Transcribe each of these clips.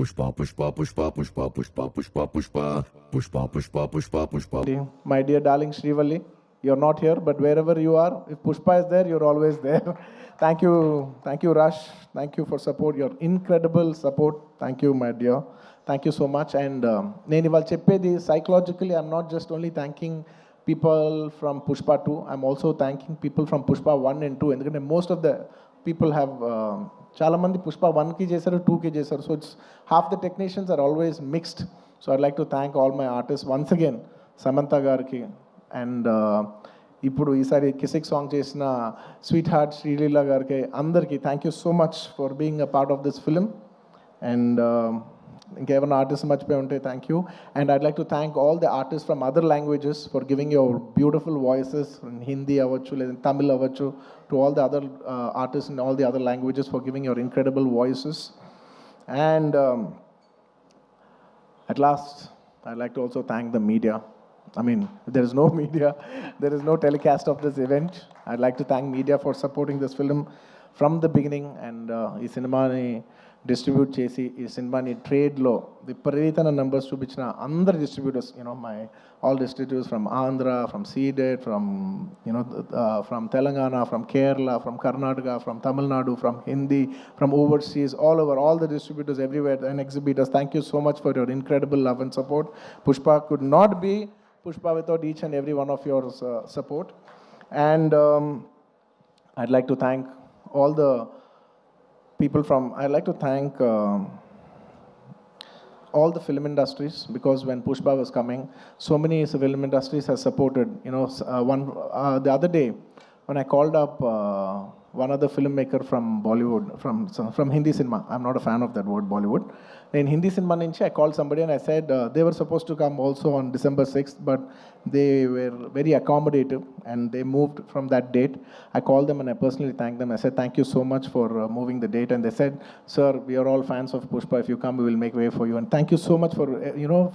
Pushpa, pushpa, pushpa, pushpa, pushpa, pushpa, pushpa, pushpa, pushpa, pushpa, pushpa. My dear darling Srivalli, you're not here, but wherever you are, if Pushpa is there, you're always there. Thank you, Rush. Thank you for support, your incredible support. Thank you, my dear. Thank you so much. And నేను ఇవాళ చెప్పేది psychologically, I'm not just only thanking people from Pushpa 2, I'm also thanking people from Pushpa 1 and 2. ఎందుకంటే most of the people have చాలా మంది పుష్ప 1కి చేశారు, 2కి చేశారు. So it's half the technicians are always mixed. So I'd like to thank all my artist once again, Samantha గారికి and ఇప్పుడు ఈసారి కిసిక్ సాంగ్ చేసిన స్వీట్ హార్ట్ శ్రీలీల గారికి, అందరికీ thank you so much for being a part of this film. And ఇంకేమైనా artist మర్చిపోయి ఉంటే thank you. And I'd like to thank all the artist from other languages for giving your beautiful voices. Hindi అవ్వచ్చు, లేదా తమిళ్ అవ్వచ్చు, to all the other artist in all the other languages for giving your incredible voices. And at last, I'd like to also thank the media. I mean, there is no media, there is no telecast of this event. I'd like to thank media for supporting this film from the beginning. And ఈ సినిమాని distribute చేసి, ఈ సినిమాని ట్రేడ్లో విపరీతమైన numbers చూపించిన అందరు distributors, my all distributors from Andhra, from Ceded, from from Telangana, from Kerala, from Karnataka, from Tamil Nadu, from Hindi, from overseas, all over, all the distributors everywhere and exhibitors, thank you so much for your incredible love and support. Pushpa could not be Pushpa without each and every one of your support. And I'd like to thank all the people from, I'd like to thank all the film industries, because when Pushpa was coming, so many film industries have supported. The other day when I called up one other filmmaker from Bollywood, from Hindi cinema, I'm not a fan of that word Bollywood. In Hindi cinema nunchi I called somebody and I said they were supposed to come also on December 6th, but they were very accommodative and they moved from that date. I called them and I personally thanked them. I said thank you so much for moving the date, and they said, sir, we are all fans of Pushpa, if you come we will make way for you. And thank you so much for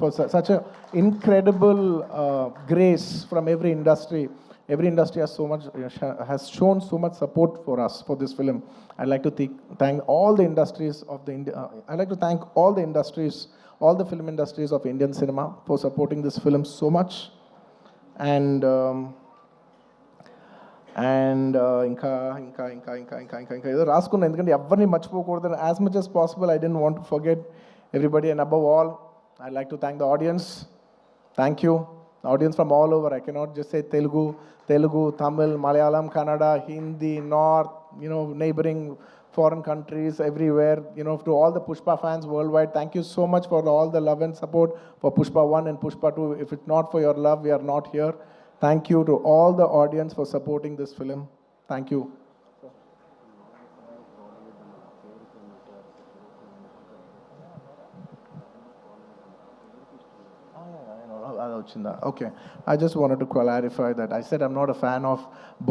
for such a incredible grace from every industry. Every industry has shown so much support for us for this film. I'd like to thank all the industries of I'd like to thank all the industries, all the film industries of Indian cinema for supporting this film so much. And ఇంకా ఏదో రాసుకున్నాను, ఎందుకంటే ఎవరిని మర్చిపోకూడదు. As much as possible I didn't want to forget everybody, and above all I'd like to thank the audience. Thank you. Audience from all over. I cannot just say Telugu, Tamil, Malayalam, Kannada, Hindi, North, neighboring foreign countries, everywhere, to all the Pushpa fans worldwide, thank you so much for all the love and support for Pushpa 1 and Pushpa 2. If it's not for your love, we are not here. Thank you to all the audience for supporting this film. Thank you. Okay, I just wanted to clarify that I said I'm not a fan of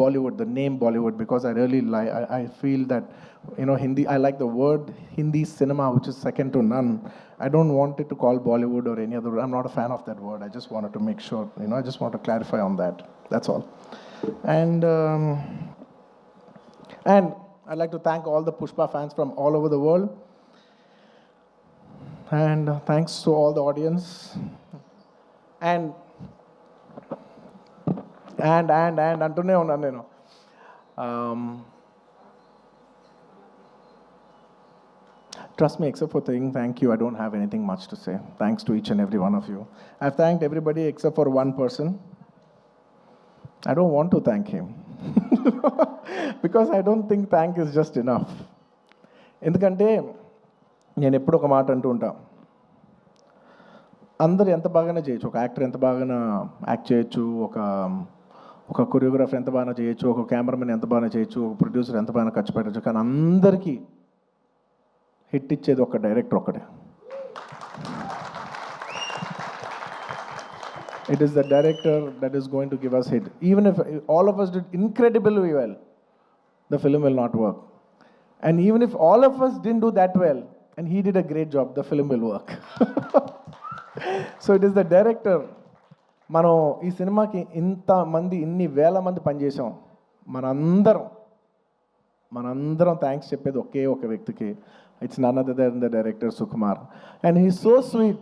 Bollywood, the name Bollywood, because I really I feel that Hindi, I like the word Hindi cinema, which is second to none. I don't want it to call Bollywood or any other. I'm not a fan of that word. I just wanted to make sure, I just want to clarify on that. That's all. And I'd like to thank all the Pushpa fans from all over the world. And thanks to all the audience. And అంటూనే ఉన్నాను నేను. Trust me, except for saying thank you, I don't have anything much to say. Thanks to each and every one of you. I've thanked everybody except for one person. I don't want to thank him because I don't think thank is just enough. ఎందుకంటే నేను ఎప్పుడు ఒక మాట అంటూ ఉంటా, అందరు ఎంత బాగానే చేయొచ్చు, ఒక యాక్టర్ ఎంత బాగానే యాక్ట్ చేయొచ్చు, ఒక కొరియోగ్రాఫర్ ఎంత బాగా చేయొచ్చు, ఒక కెమెరామెన్ ఎంత బాగా చేయొచ్చు, ఒక ప్రొడ్యూసర్ ఎంత బాగా ఖర్చు పెట్టచ్చు, కానీ అందరికీ హిట్ ఇచ్చేది ఒక డైరెక్టర్ ఒక్కడే. It is the director that is going to give us hit. Even if all of us did incredibly well, the film will not work. And even if all of us didn't do that well and he did a great job, the film will work. So it is the director. మనం ఈ సినిమాకి ఇన్ని వేల మంది పనిచేసాం. మనందరం thanks చెప్పేది ఒకే ఒక వ్యక్తికి, It's none other than the director Sukumar. And he's so sweet.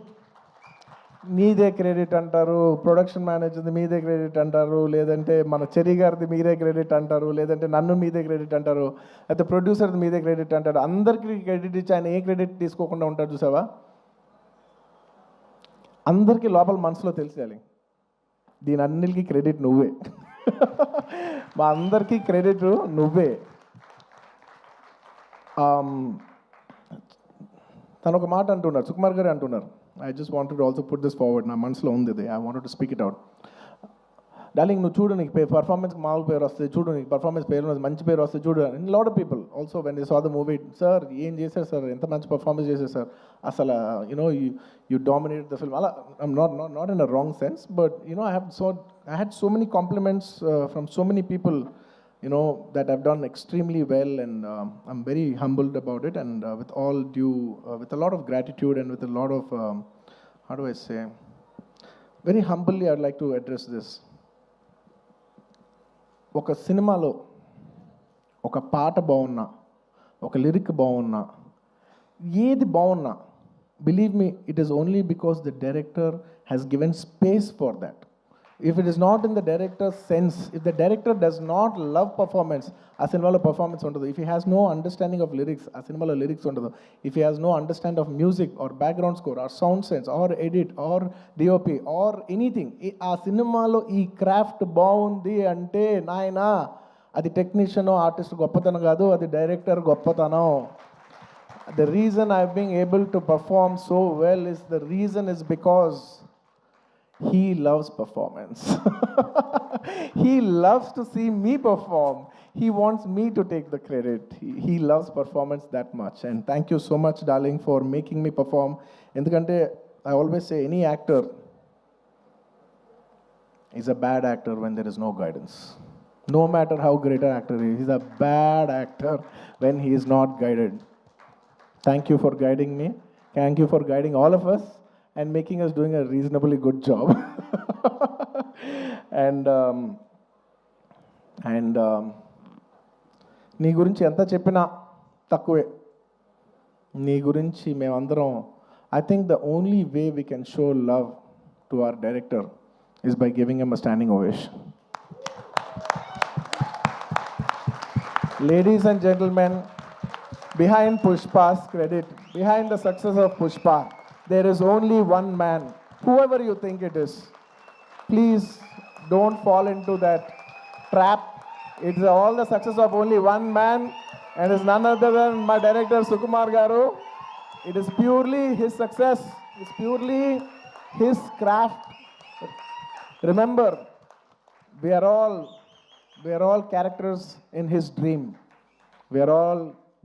మీదే క్రెడిట్ అంటారు, ప్రొడక్షన్ మేనేజర్ది మీదే క్రెడిట్ అంటారు, లేదంటే మన చెరి గారిది మీదే క్రెడిట్ అంటారు, లేదంటే నన్ను మీదే క్రెడిట్ అంటారు, అయితే ప్రొడ్యూసర్ది మీదే క్రెడిట్ అంటారు. అందరికీ క్రెడిట్ ఇచ్చి ఆయన ఏ క్రెడిట్ తీసుకోకుండా ఉంటాడు చూసావా. అందరికీ లోపల మనసులో తెలిసేయాలి, దీని అన్నిటికీ క్రెడిట్ నువ్వే. మా అందరికీ క్రెడిట్ నువ్వే. తను ఒక మాట అంటున్నారు, సుకుమార్ గారు అంటున్నారు. I just wanted to also put this forward. నా మనసులో ఉంది ఇది. I wanted to speak it out. Darling నువ్వు చూడు, నీకు పర్ఫార్మెన్స్కి మామూలు పేరు వస్తుంది, చూడు నీకు పర్ఫార్మెన్స్ పేరు మంచి పేరు వస్తుంది చూడు. And lot of people also when they saw the movie, sir ఏం చేశారు సార్, ఎంత మంచి పర్ఫార్మెన్స్ చేశారు సార్, అసలు you know you dominated the film. అలా I'm not in a wrong sense, but you know I had so many compliments from so many people, you know, that I've done extremely well, and I'm very humbled about it, and with all due, with a lot of gratitude and with a lot of, how do I say, very humbly I'd like to address this. ఒక సినిమాలో ఒక పాట బాగున్నా, ఒక lyric బాగున్నా, ఏది బాగున్నా, believe me, it is only because the director has given space for that. If it is not in the director's sense, if the director does not love performance, ఆ సినిమాలో పర్ఫార్మెన్స్ ఉండదు. If he has no understanding of lyrics, ఆ సినిమాలో lyrics ఉండదు. If he has no understanding of music or background score or sound sense or edit or DOP or anything, ఆ సినిమాలో ఈ craft బాగుంది అంటే నాయనా అది టెక్నీషియన్ ఆర్టిస్ట్ గొప్పతనం కాదు, అది డైరెక్టర్ గొప్పతనం. The reason I've been able to perform so well is because he loves performance. He loves to see me perform. He wants me to take the credit. He loves performance that much. And thank you so much, darling, for making me perform. Endukante I always say any actor is a bad actor when there is no guidance. No matter how great an actor is, he's a bad actor when he is not guided. Thank you for guiding me. Thank you for guiding all of us and making us doing a reasonably good job. and నీ గురించి ఎంత చెప్పినా తక్కువే. నీ గురించి మేమందరం, I think the only way we can show love to our director is by giving him a standing ovation. Ladies and gentlemen, behind Pushpa's credit, behind the success of Pushpa, there is only one man, whoever you think it is. Please don't fall into that trap. It's all the success of only one man, and it's none other than my director Sukumar Garu. It is purely his success. It's purely his craft. Remember, we are all characters in his dream. We are all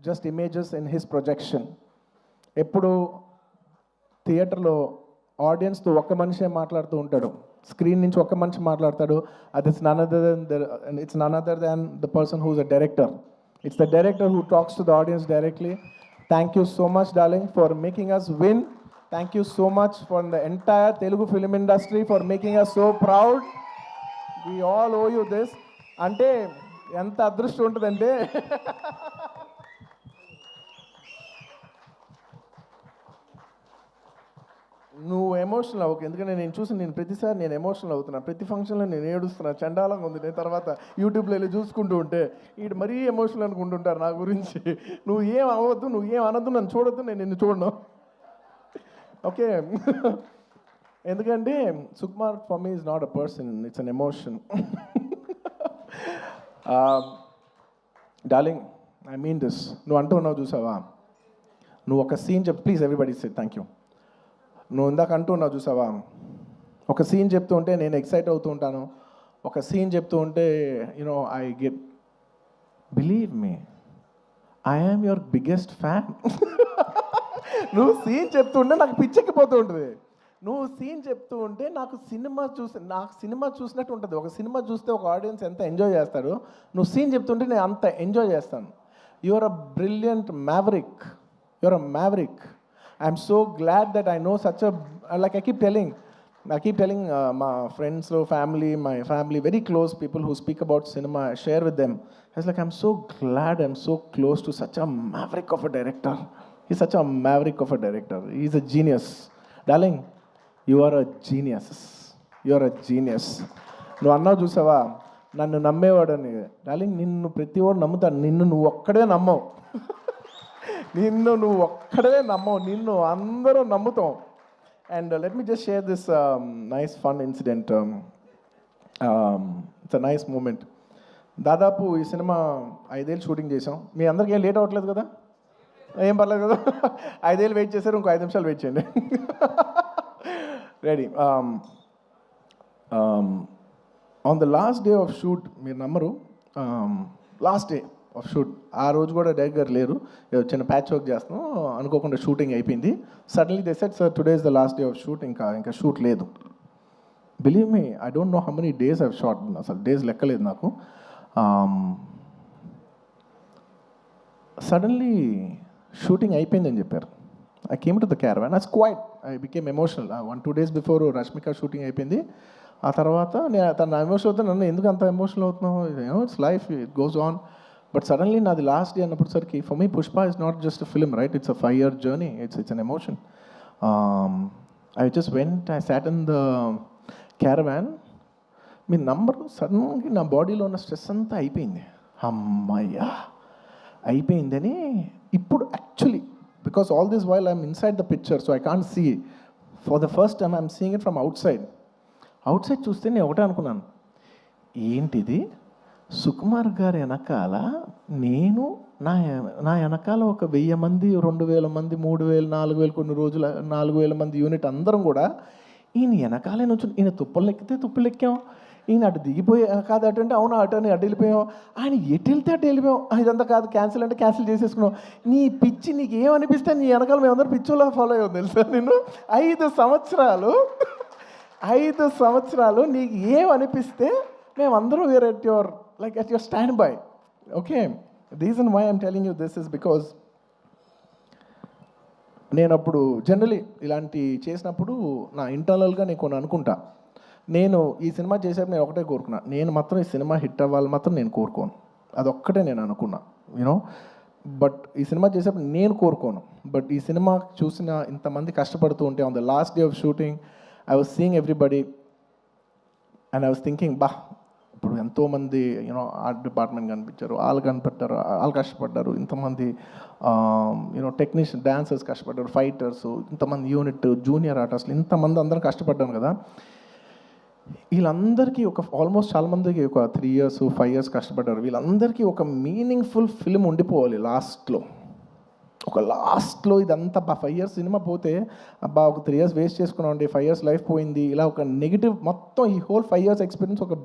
just images in his projection. ఎప్పుడు థియేటర్లో ఆడియన్స్తో ఒక్క మనిషే మాట్లాడుతూ ఉంటాడు, screen నుంచి ఒక్క మనిషి మాట్లాడతాడు. అది it's none other than the person who is a director. It's the director who talks to the audience directly. Thank you so much darling for making us win. Thank you so much for the entire Telugu film industry for making us so proud. We all owe you this. అంటే ఎంత అదృష్టం ఉంటుందంటే నువ్వు emotional అవ్వకు, ఎందుకంటే నేను ప్రతిసారి నేను ఎమోషనల్ అవుతున్నా, ప్రతి ఫంక్షన్లో నేను ఏడుస్తున్నా, చండాలంగా ఉంది. నేను తర్వాత యూట్యూబ్లో వెళ్ళి చూసుకుంటూ ఉంటే వీడు మరీ ఎమోషనల్ అనుకుంటుంటారు నా గురించి. నువ్వు ఏం అవ్వద్దు, నువ్వు ఏం అనద్దు, నన్ను చూడొద్దు, నేను నిన్ను చూడను, ఓకే? ఎందుకంటే Sukumar for me is not a person, it's an emotion. Darling, I mean this. నువ్వు అంటున్నావు చూసావా, నువ్వు ఒక సీన్ చెప్పు, please everybody say thank you. నువ్వు ఇందాక అంటున్నావు చూసావా, ఒక సీన్ చెప్తూ ఉంటే నేను ఎక్సైట్ అవుతూ ఉంటాను, ఒక సీన్ చెప్తూ ఉంటే you know I get, believe me, I am your biggest fan. నువ్వు సీన్ చెప్తూ ఉంటే నాకు పిచ్చెక్కిపోతూ ఉంటుంది. నువ్వు సీన్ చెప్తూ ఉంటే నాకు సినిమా చూసినట్టు ఉంటుంది. ఒక సినిమా చూస్తే ఒక ఆడియన్స్ ఎంత ఎంజాయ్ చేస్తాడో, నువ్వు సీన్ చెప్తుంటే నేను అంత ఎంజాయ్ చేస్తాను. You are a brilliant maverick. You are a maverick. I'm so glad that I know such a, like I keep telling my friends, my family, very close people who speak about cinema, I share with them. I was like, I'm so glad I'm so close to such a maverick of a director. He's such a maverick of a director. He's a genius. Darling, you are a genius. You are a genius. నువ్వు అన్నావు చూసావా, నన్ను నమ్మేవాడని. Darling, నిన్ను ప్రతి వాడు నమ్ముతాడు, నిన్ను నువ్వు ఒక్కడే నమ్మవు. నిన్ను నువ్వు ఒక్కడే నమ్మవు, నిన్ను అందరూ నమ్ముతాం. And let me just share this nice fun incident. It's a nice moment. దాదాపు ఈ సినిమా 5 ఏళ్ళు షూటింగ్ చేసాం. మీ అందరికీ ఏం లేట్ అవ్వట్లేదు కదా? ఏం పర్లేదు కదా? 5 ఏళ్ళు వెయిట్ చేశారు, ఇంకో 5 నిమిషాలు వెయిట్ చేయండి. Ready. On the last day of shoot, మీరు నమ్మరు, లాస్ట్ డే ఆఫ్ షూట్, ఆ రోజు కూడా డైరెక్టర్ గారు లేరు, చిన్న ప్యాచ్ వర్క్ చేస్తున్నాం, అనుకోకుండా షూటింగ్ అయిపోయింది. Suddenly they said, sir today is the last day of shoot, ఇంకా షూట్ లేదు. Believe me, I don't know how many days I've shot, అసలు డేస్ లెక్కలేదు నాకు. సడన్లీ షూటింగ్ అయిపోయిందని చెప్పారు. I came to the caravan, I quite, I became emotional. 1-2 days before Rashmika shooting అయిపోయింది. ఆ తర్వాత నేను తన ఎమోషనల్ అవుతాను, నన్ను ఎందుకు అంత ఎమోషనల్ అవుతున్నావు, it's life, it goes on. But suddenly నాది లాస్ట్ డే అన్నప్పటిసరికి, for me Pushpa is not just a film, right? It's a 5-year journey, it's an emotion. I just went, I sat in the caravan. మీ number సడన్గా నా బాడీలో ఉన్న stress అంతా అయిపోయింది. అమ్మయ్యా అయిపోయిందని ఇప్పుడు actually, because all this while I'm inside the picture, so I can't see. For the first time I'm seeing it from outside చూస్తే నేను ఒకటే అనుకున్నాను, ఏంటిది, సుకుమార్ గారి వెనకాల నేను, నా వెనకాల ఒక 1000 మంది, 2000 మంది, 3000, 4000, కొన్ని రోజులు 4000 మంది యూనిట్ అందరం కూడా ఈయన వెనకాలే నుంచి, ఈయన తుప్పలు ఎక్కితే తుప్పలు ఎక్కాం, ఈయన అటు దిగిపోయి, కాదు అటు అంటే అవును, అటు అని అటు వెళ్ళిపోయాం, ఆయన ఎటు వెళ్తే అటు వెళ్ళిపోయాం, ఇదంతా కాదు, క్యాన్సిల్ అంటే క్యాన్సిల్ చేసేసుకున్నాం. నీ పిచ్చి నీకు ఏమనిపిస్తే నీ వెనకాల మేమందరం పిచ్చోలా ఫాలో అయ్యాం తెలుసా. నేను 5 సంవత్సరాలు నీకు ఏమనిపిస్తే మేమందరం we're at your stand by. Okay, reason why I'm telling you this is because నేను అప్పుడు జనరలీ ఇలాంటి చేసినప్పుడు నా ఇంటర్నల్గా నేను కొన్ని అనుకుంటా. నేను ఈ సినిమా చేసేప్పుడు నేను ఒకటే కోరుకున్నా, నేను మాత్రం ఈ సినిమా హిట్ అవ్వాలి మాత్రం నేను కోరుకోను, అదొక్కటే నేను అనుకున్నా, యూనో. బట్ ఈ సినిమా చేసేప్పుడు నేను కోరుకోను. బట్ ఈ సినిమా చూసిన ఇంతమంది కష్టపడుతూ ఉంటే, on the last day of shooting I was seeing everybody and I was thinking, ఇప్పుడు ఎంతోమంది యూనో ఆర్ట్ డిపార్ట్మెంట్ కనిపించారు, వాళ్ళు కనిపెట్టారు, వాళ్ళు కష్టపడ్డారు, ఇంతమంది యూనో టెక్నీషియన్, డాన్సర్స్ కష్టపడ్డారు, ఫైటర్స్, ఇంతమంది యూనిట్, జూనియర్ ఆర్టిస్టులు, ఇంతమంది అందరం కష్టపడ్డాను కదా. వీళ్ళందరికీ ఆల్మోస్ట్ చాలామందికి ఒక 3 years 5 years కష్టపడ్డారు. వీళ్ళందరికీ ఒక మీనింగ్ఫుల్ ఫిల్మ్ ఉండిపోవాలి లాస్ట్లో. ఇదంతా 5 years సినిమా పోతే, ఒక 3 years వేస్ట్ చేసుకున్నాం అండి, 5 years లైఫ్ పోయింది, ఇలా ఒక నెగిటివ్ మొత్తం ఈ హోల్ 5 years ఎక్స్పీరియన్స్ ఒక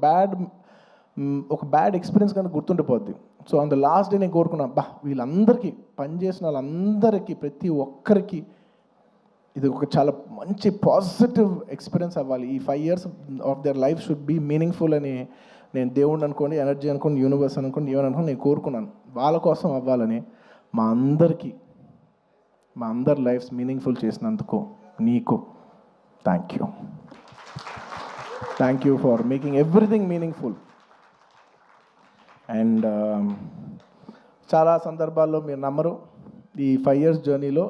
బ్యాడ్ ఎక్స్పీరియన్స్ కనుక గుర్తుండిపోద్ది. So on the last day నేను కోరుకున్నా, వీళ్ళందరికీ పనిచేసిన వాళ్ళందరికీ, ప్రతి ఒక్కరికి ఇది ఒక చాలా మంచి పాజిటివ్ ఎక్స్పీరియన్స్ అవ్వాలి. ఈ 5 years of their life should be meaningful అని నేను దేవుడిని అనుకోండి, ఎనర్జీ అనుకోండి, యూనివర్స్ అనుకోండి, ఏమని అనుకోండి, నేను కోరుకున్నాను. వాళ్ళ కోసం అవ్వాలని, మా అందరి లైఫ్స్ మీనింగ్ఫుల్ చేసినందుకు నీకు thank you for making everything meaningful. And చాలా సందర్భాల్లో మీరు నమ్మరు, ఈ 5 years జర్నీలో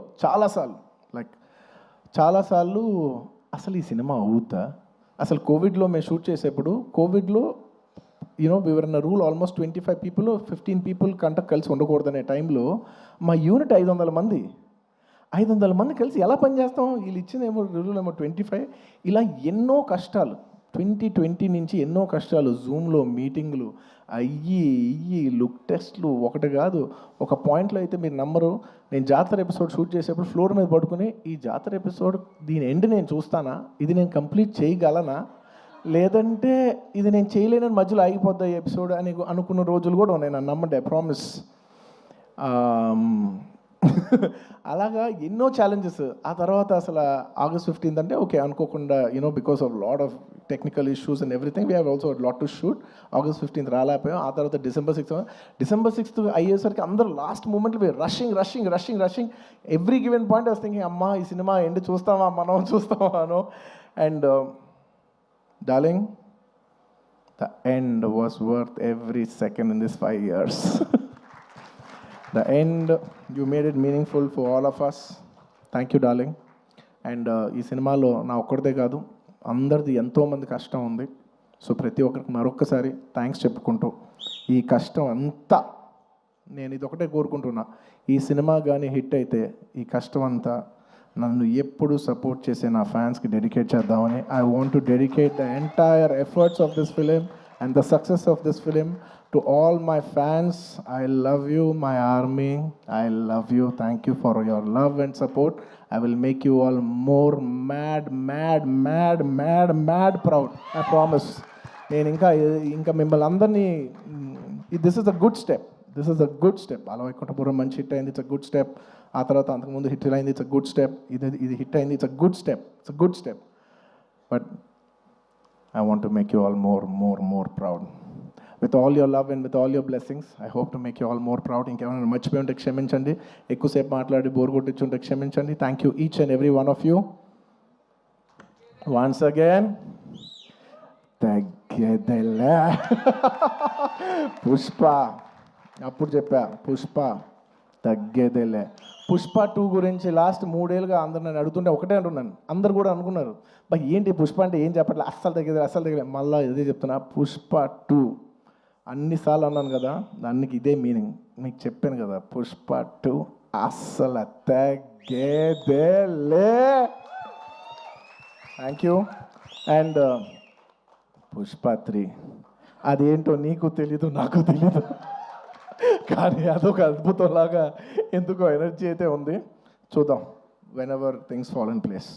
చాలాసార్లు అసలు ఈ సినిమా అవుతా, అసలు కోవిడ్లో మేము షూట్ చేసేప్పుడు, కోవిడ్లో you know we were in rule, almost 25 people 15 people కంట కలిసి ఉండకూడదనే టైంలో మా యూనిట్ 500 మంది కలిసి ఎలా పనిచేస్తాం, వీళ్ళు ఇచ్చిందేమో రూల్ ఏమో 25. ఇలా ఎన్నో కష్టాలు 2020 నుంచి ఎన్నో కష్టాలు, జూమ్లో మీటింగ్లు అయ్యి లుక్ టెస్ట్లు, ఒకటి కాదు. ఒక పాయింట్లో అయితే మీరు నమ్మరు, నేను జాతర ఎపిసోడ్ షూట్ చేసేప్పుడు ఫ్లోర్ మీద పడుకుని, ఈ జాతర ఎపిసోడ్ దీని ఎండ్ నేను చూస్తానా, ఇది నేను కంప్లీట్ చేయగలనా, లేదంటే ఇది నేను చేయలేనని మధ్యలో ఆగిపోద్దా ఈ ఎపిసోడ్ అని అనుకున్న రోజులు కూడా ఉన్నాయి. నన్ను నమ్మండి, ఐ ప్రామిస్. అలాగా ఎన్నో ఛాలెంజెస్. ఆ తర్వాత అసలు August 15th అంటే ఓకే అనుకోకుండా, you know because of lot of technical issues and everything, we have also lot to shoot. August 15th రాలేకపోయాం. ఆ తర్వాత December 6th అయ్యేసరికి అందరూ లాస్ట్ మూమెంట్లో rushing every given point I was thinking, అమ్మా ఈ సినిమా ఎండ్ చూస్తామా అనో. And darling, the end was worth every second in this 5 years. The end you made it meaningful for all of us. Thank you darling. And ఈ సినిమాలో నా ఒక్కడిదే కాదు, అందరిది ఎంతోమంది కష్టం ఉంది. సో ప్రతి ఒక్కరికి మరొక్కసారి థ్యాంక్స్ చెప్పుకుంటూ, ఈ కష్టం అంతా నేను ఇదొకటే కోరుకుంటున్నా, ఈ సినిమా కానీ హిట్ అయితే ఈ కష్టం అంతా నన్ను ఎప్పుడు సపోర్ట్ చేసే నా ఫ్యాన్స్కి డెడికేట్ చేద్దామని. I want to dedicate the entire efforts of this film and the success of this film to all my fans. I love you my army, I love you. Thank you for your love and support. I will make you all more mad proud. I promise. నేను ఇంకా మిమ్మల్ని అందరినీ, this is a good step. అలా వైకుంఠపురం మంచి hit అయింది, it's a good step. ఆ తర్వాత అంతకుముందు హిట్ అయింది, ఇట్స్ అ గుడ్ స్టెప్. ఇది హిట్ అయింది, it's a good step. But I want to make you all more proud. With all your love and with all your blessings, I hope to make you all more proud. ఇంకేమైనా మర్చిపోయి ఉంటే క్షమించండి, ఎక్కువసేపు మాట్లాడి bore కొట్టించుంటే క్షమించండి. Thank you each and every one of you. Once again తగ్గేదేలే. పుష్ప అప్పుడు చెప్పా, పుష్ప తగ్గేదేలే. పుష్ప 2 గురించి లాస్ట్ 3 ఏళ్ళుగా అందరు నన్ను అడుగుతుంటే ఒకటే అంటున్నాను. అందరు కూడా అనుకున్నారు, బా ఏంటి పుష్ప అంటే ఏం చెప్పట్లే, అస్సలు తగ్గేదే. మళ్ళీ ఇదే చెప్తున్నా, పుష్ప 2 అన్నిసార్లు అన్నాను కదా, దానికి ఇదే మీనింగ్. మీకు చెప్పాను కదా, పుష్ప 2 అస్సలు తగ్గేదేలే. Thank you. అండ్ పుష్ప 3 అదేంటో నీకు తెలీదు, నాకు తెలీదు, కానీ అదొక అద్భుతంలాగా ఎందుకో ఎనర్జీ అయితే ఉంది. చూద్దాం, when ever things fall in place.